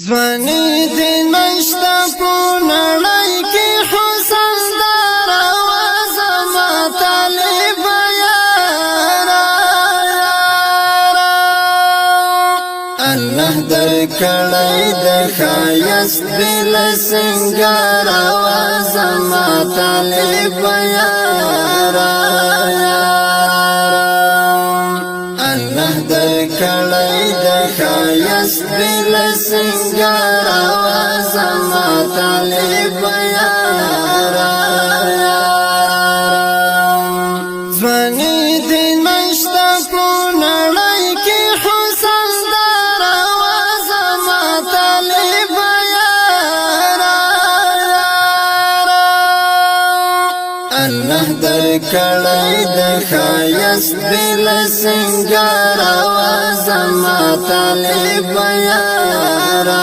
ځواني دې نشته په نړۍ کې حسن دار آواز ما طالب یارا الله درکړی د ښایست بل سنگار آواز ما طالب یارا الله درکړی د ښایست بل سنگار آواز ما طالب یارا ځواني دې نشته په نړۍ کې حسن دار آواز ما طالب یارا الله درکړی د ښایست بل سنگار آواز ما طالب یارا